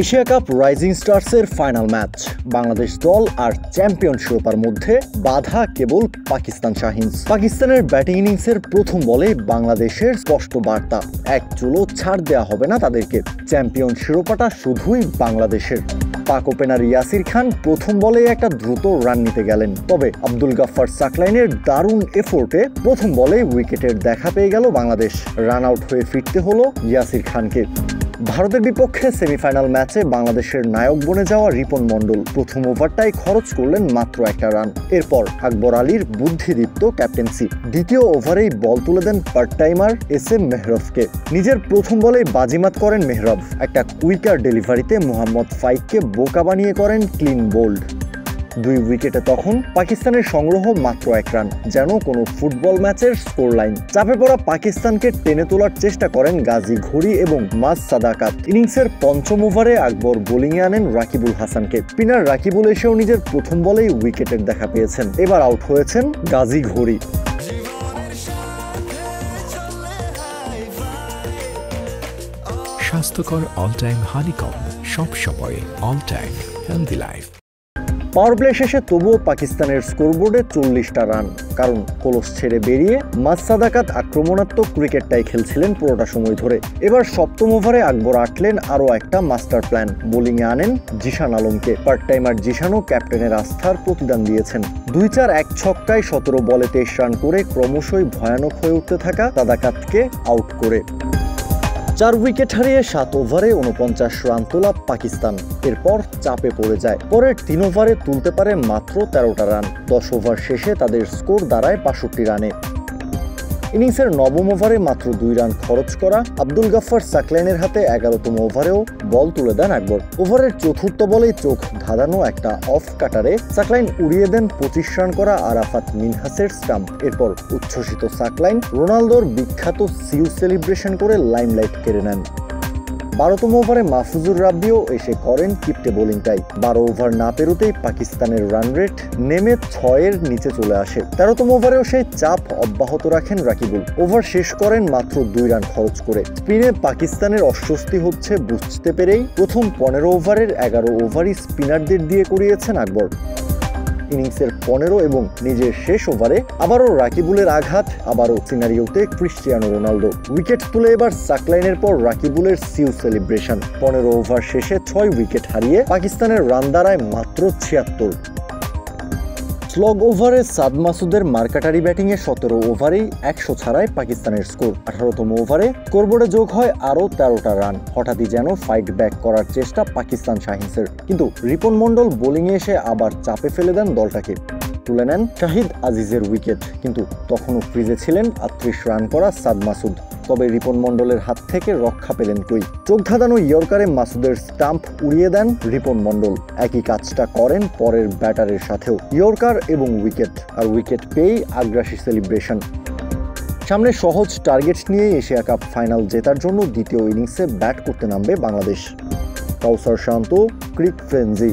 Asia cup rising স্টার্সের final match Bangladesh দল আর চ্যাম্পিয়ন শিরোপার মধ্যে বাধা কেবল পাকিস্তান শাহিনস। পাকিস্তানের ব্যাটিং ইনিংসের প্রথম বলে বাংলাদেশের স্পষ্ট বার্তা, এক চুলো ছাড় দেওয়া হবে না তাদেরকে। চ্যাম্পিয়ন শিরোপাটা শুধুই বাংলাদেশের। পাক ওপেনার ইয়াসির খান প্রথম বলে একটা দ্রুত রান নিতে গেলেন, তবে আব্দুল গাফফার সাকলাইনের দারুণ এফোর্টে প্রথম বলে উইকেটের দেখা পেয়ে গেল বাংলাদেশ। রান আউট হয়ে ফিরতে হলো ইয়াসির খানকে। ভারতের বিপক্ষে সেমিফাইনাল ম্যাচে বাংলাদেশের নায়ক বনে যাওয়া রিপন মণ্ডল প্রথম ওভারটাই খরচ করলেন মাত্র একটা রান। এরপর আকবর আলীর বুদ্ধিদীপ্ত ক্যাপ্টেন্সি, দ্বিতীয় ওভারেই বল তুলে দেন পার্ট টাইমার এস.এম. মেহরবকে। নিজের প্রথম বলেই বাজিমাত করেন মেহরব, একটা কুইকার ডেলিভারিতে মোহাম্মদ ফাইককে বোকা বানিয়ে করেন ক্লিন বোল্ড। 2 উইকেটে তখন পাকিস্তানের সংগ্রহ মাত্র 1 রান, যেন কোনো ফুটবল ম্যাচের স্কোর লাইন। চাপে পড়া পাকিস্তানকে টেনে তোলার চেষ্টা করেন গাজী ঘড়ি এবং মাস সাদাকাত। ইনিংসের পঞ্চম ওভারে আকবর বোলিংয়ে আনেন রাকিবুল হাসানকে। স্পিনার রাকিবুল এসেও নিজের প্রথম বলেই উইকেটের দেখা পেয়েছেন। এবার আউট হয়েছেন গাজী ঘড়ি। স্বাস্থ্যকর অল টাইম হানিকম, সব সময় all time healthy life. Power play শেষে তবুও পাকিস্তানের স্কোরবোর্ডে 40টা রান, কারণ কলস ছেড়ে বেরিয়ে মাস সাদাকাত আক্রমণাত্মক ক্রিকেটটাই খেলছিলেন পুরোটা সময় ধরে। এবার সপ্তম ওভারে আকবর আটলেন আরও একটা মাস্টার প্ল্যান, বোলিংয়ে আনেন জিশান আলমকে। পার্ট টাইমার জিশানও ক্যাপ্টেনের আস্থার প্রতিদান দিয়েছেন। 2-4-1 ছক্কায় 17 বলে 23 রান করে ক্রমশই ভয়ানক হয়ে উঠতে থাকা সাদাকাতকে আউট করে 4 উইকেট হারিয়ে 7 ওভারে 49 রান তোলা পাকিস্তান এরপর চাপে পড়ে যায়। পরের 3 ওভারে তুলতে পারে মাত্র 13টা রান। 10 ওভার শেষে তাদের স্কোর দাঁড়ায় 65 রানে। ইনিংসের নবম ওভারে মাত্র 2 রান খরচ করা আব্দুল গাফফার সাকলাইনের হাতে 11তম ওভারেও বল তুলে দেন আকবর। ওভারের চতুর্থ বলেই চোখ ধাঁধানো একটা অফ কাটারে সাকলাইন উড়িয়ে দেন 25 রান করা আরাফাত মিনহাসের স্টাম্প। এরপর উচ্ছ্বসিত সাকলাইন রোনালদোর বিখ্যাত সিউ সেলিব্রেশন করে লাইমলাইট কেড়ে নেন। 12তম ওভারে মাহফুজুর রাব্বিও এসে করেন কিপ্টে বোলিংটাই। 12 ওভার না পেরোতেই পাকিস্তানের রান রেট নেমে 6-এর নিচে চলে আসে। 13তম ওভারেও সেই চাপ অব্যাহত রাখেন রাকিবুল। ওভার শেষ করেন মাত্র 2 রান খরচ করে। স্পিনে পাকিস্তানের অস্বস্তি হচ্ছে বুঝতে পেরেই প্রথম 15 ওভারের 11 ওভারই স্পিনারদের দিয়ে করিয়েছেন আকবর। ইনিংসের 15 এবং নিজের শেষ ওভারে আবারও রাকিবুলের আঘাত, আবারও সিনারিওতে ক্রিস্টিয়ানো রোনালদো। উইকেট তুলে এবার সাকলাইনের পর রাকিবুলের সিউ সেলিব্রেশন। 15 ওভার শেষে 6 উইকেট হারিয়ে পাকিস্তানের রান দাঁড়ায় মাত্র 76। স্লগ ওভারে সাদ মাসুদের মার্কাটারি ব্যাটিংয়ে 17 ওভারেই 100 ছাড়ায় পাকিস্তানের স্কোর। 18তম ওভারে স্কোরবোর্ডে যোগ হয় আরও 13টা রান। হঠাৎই যেন ফাইট ব্যাক করার চেষ্টা পাকিস্তান শাহিনসের, কিন্তু রিপন মণ্ডল বোলিংয়ে এসে আবার চাপে ফেলে দেন দলটাকে। তুলে নেন শাহিদ আজিজের উইকেট, কিন্তু তখনও ক্রিজে ছিলেন 38 রান করা সাদ মাসুদ। তবে রিপন মণ্ডলের হাত থেকে রক্ষা পেলেন কই। চোখ ধাঁধানো ইয়র্কারে মাসুদের স্টাম্প উড়িয়ে দেন রিপন মণ্ডল। একই কাজটা করেন পরের ব্যাটারের সাথেও, ইয়র্কার এবং উইকেট। আর উইকেট পেয়েই আগ্রাসী সেলিব্রেশন। সামনে সহজ টার্গেট নিয়েই এশিয়া কাপ ফাইনাল জেতার জন্য দ্বিতীয় ইনিংসে ব্যাট করতে নামবে বাংলাদেশ। কাউসার শান্ত, ক্রিক ফ্রেঞ্জি।